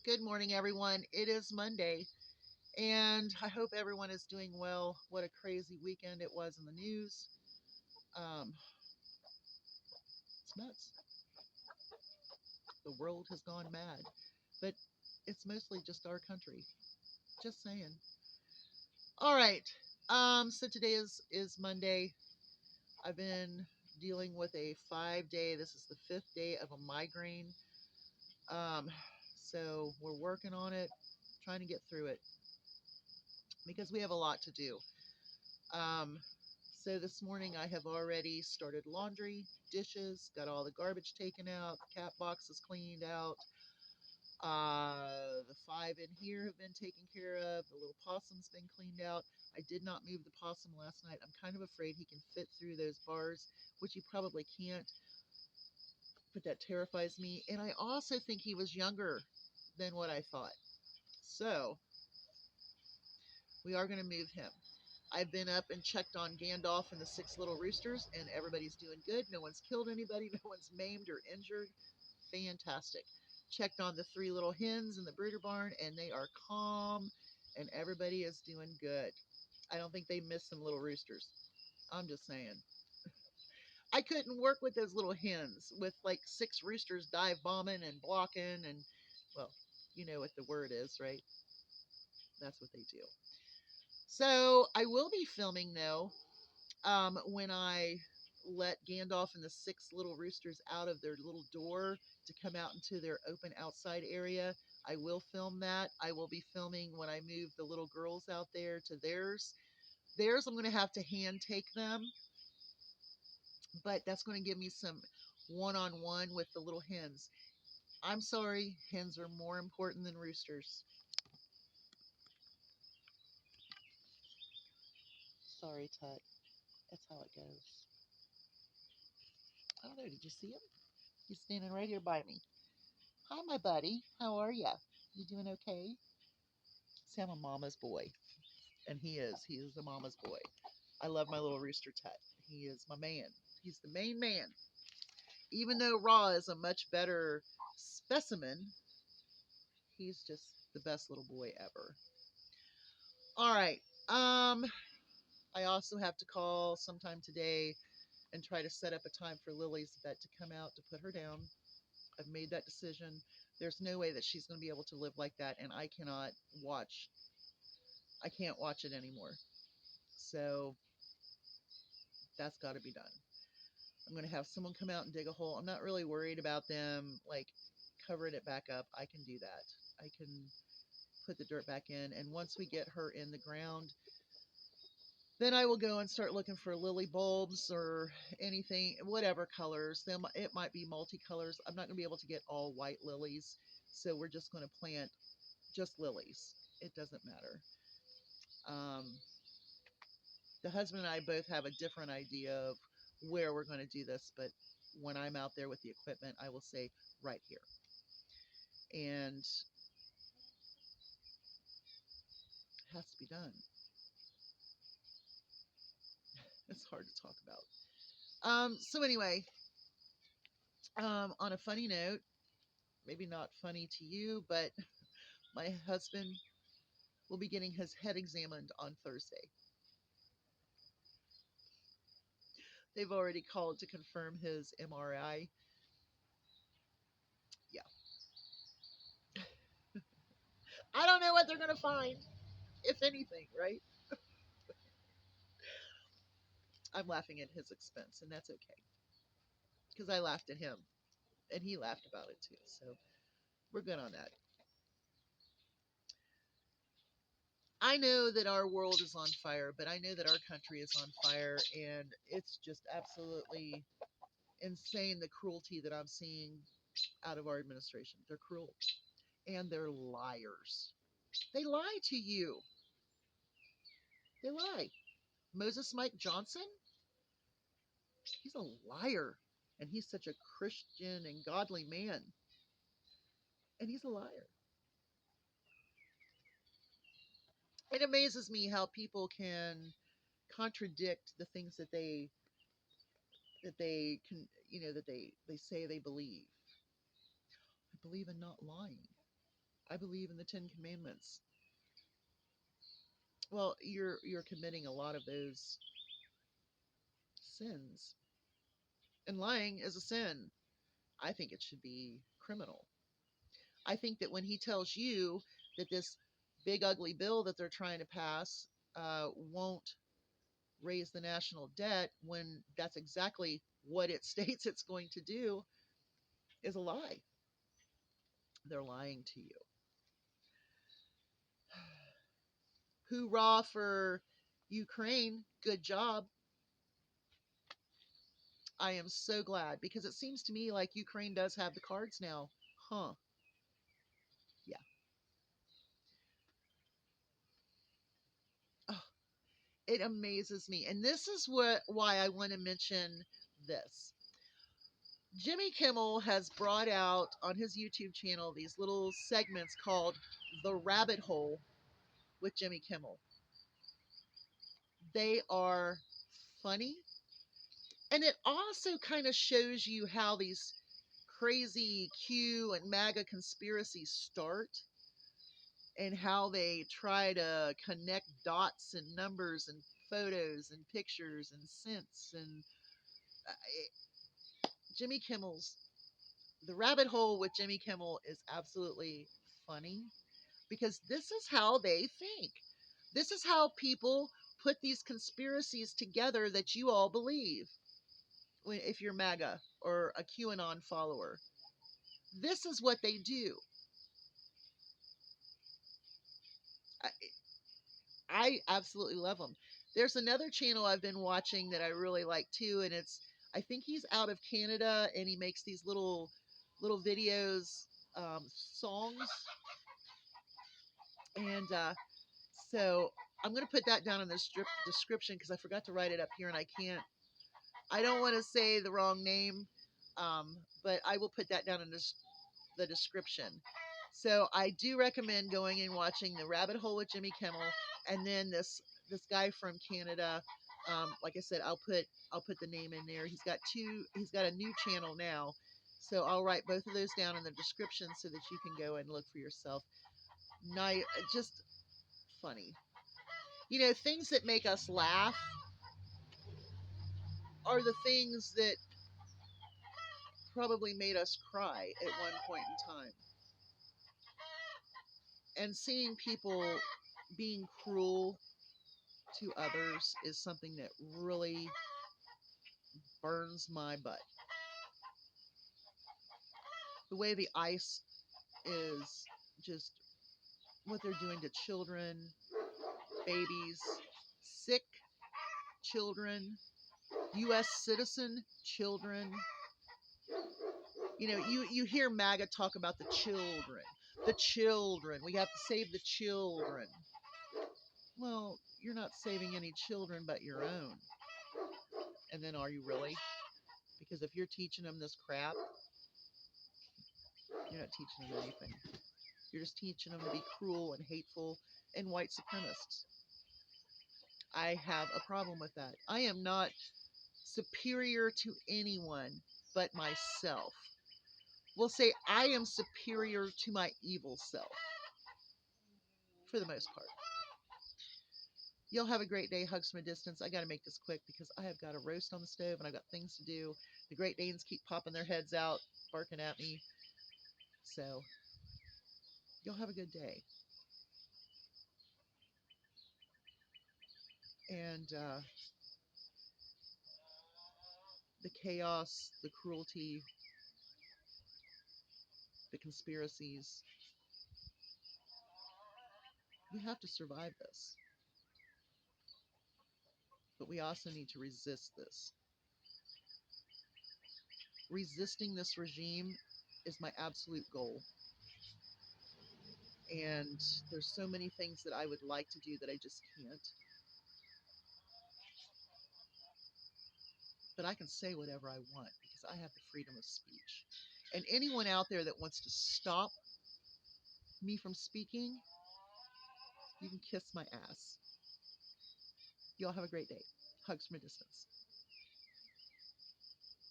Good morning, everyone. It is Monday, and I hope everyone is doing well. What a crazy weekend it was in the news. Um, it's nuts. The world has gone mad, but it's mostly just our country. Just saying. All right. So today is Monday. I've been dealing with a 5 day. This is the fifth day of a migraine. Um, so we're working on it, trying to get through it because we have a lot to do. Um, so this morning I have already started laundry, dishes, got all the garbage taken out, the cat boxes cleaned out. The five in here have been taken care of. The little possum's been cleaned out. I did not move the possum last night. I'm kind of afraid he can fit through those bars, which he probably can't, but that terrifies me. And I also think he was younger than what I thought. So we are going to move him. I've been up and checked on Gandalf and the six little roosters, and everybody's doing good. No one's killed anybody, no one's maimed or injured. Fantastic. Checked on the three little hens in the brooder barn, and they are calm, and everybody is doing good. I don't think they missed some little roosters. I'm just saying. I couldn't work with those little hens with like six roosters dive bombing and blocking, and well, you know what the word is, right? That's what they do. So I will be filming though when I let Gandalf and the six little roosters out of their little door to come out into their open outside area. I will film that. I will be filming when I move the little girls out there to theirs. Theirs, I'm going to have to hand take them, but that's going to give me some one on one with the little hens. I'm sorry, hens are more important than roosters. Sorry, Tut. That's how it goes. Oh, there, did you see him? He's standing right here by me. Hi, my buddy. How are ya? You doing okay? See, I'm a mama's boy, and he is. He is a mama's boy. I love my little rooster Tut. He is my man. He's the main man. Even though Raw is a much better specimen, he's just the best little boy ever. All right. I also have to call sometime today and try to set up a time for Lily's vet to come out to put her down. I've made that decision. There's no way that she's going to be able to live like that, and I cannot watch. I can't watch it anymore. So that's got to be done. I'm going to have someone come out and dig a hole. I'm not really worried about them like covering it back up. I can do that. I can put the dirt back in. And once we get her in the ground, then I will go and start looking for lily bulbs or anything, whatever colors. Then it might be multicolors. I'm not going to be able to get all white lilies. So we're just going to plant just lilies. It doesn't matter. Um, the husband and I both have a different idea of where we're going to do this, but when I'm out there with the equipment, I will say right here. And it has to be done. It's hard to talk about. So anyway, on a funny note, maybe not funny to you, but my husband will be getting his head examined on Thursday. They've already called to confirm his MRI. Yeah. I don't know what they're going to find, if anything, right? I'm laughing at his expense, and that's okay because I laughed at him and he laughed about it too. So we're good on that. I know that our world is on fire, but I know that our country is on fire, and it's just absolutely insane the cruelty that I'm seeing out of our administration. They're cruel and they're liars. They lie to you. They lie. Moses Mike Johnson, he's a liar, and he's such a Christian and godly man, and he's a liar. It amazes me how people can contradict the things that they can, that they say they believe. I believe in not lying. I believe in the Ten Commandments. Well, you're committing a lot of those sins. And lying is a sin. I think it should be criminal. I think that when he tells you that this big ugly bill that they're trying to pass won't raise the national debt, when that's exactly what it states it's going to do, is a lie. They're lying to you. Hoorah for Ukraine. Good job. I am so glad, because it seems to me like Ukraine does have the cards now. Huh. Yeah. Oh, it amazes me. And this is why I want to mention this. Jimmy Kimmel has brought out on his YouTube channel these little segments called The Rabbit Hole with Jimmy Kimmel. They are funny. And it also kind of shows you how these crazy Q and MAGA conspiracies start, and how they try to connect dots and numbers and photos and pictures and scents. And Jimmy Kimmel's The Rabbit Hole with Jimmy Kimmel is absolutely funny, because this is how they think. This is how people put these conspiracies together that you all believe. If you're MAGA or a QAnon follower, this is what they do. I, I absolutely love them. There's another channel I've been watching that I really like too, and I think he's out of Canada, and he makes these little videos, songs, and so I'm gonna put that down in the description, because I forgot to write it up here, and I don't want to say the wrong name, but I will put that down in the description. So I do recommend going and watching The Rabbit Hole with Jimmy Kimmel, and then this guy from Canada. Like I said, I'll put the name in there. He's got two. He's got a new channel now, so I'll write both of those down in the description so that you can go and look for yourself. Nice, just funny. Things that make us laugh are the things that probably made us cry at one point in time. And seeing people being cruel to others is something that really burns my butt. The way the ICE is just what they're doing to children, babies, sick children, U.S. citizen children. You hear MAGA talk about the children. The children. We have to save the children. Well, you're not saving any children but your own. And then are you really? Because if you're teaching them this crap, you're not teaching them anything. You're just teaching them to be cruel and hateful and white supremacists. I have a problem with that. I am not superior to anyone but myself. We'll say I am superior to my evil self, for the most part. You'll have a great day. Hugs from a distance. I got to make this quick because I have got a roast on the stove and I've got things to do. The Great Danes keep popping their heads out, barking at me. So, you'll have a good day. And the chaos, the cruelty, the conspiracies, we have to survive this. But we also need to resist this. Resisting this regime is my absolute goal. And there's so many things that I would like to do that I just can't. But I can say whatever I want because I have the freedom of speech. And anyone out there that wants to stop me from speaking, you can kiss my ass. Y'all have a great day. Hugs from a distance.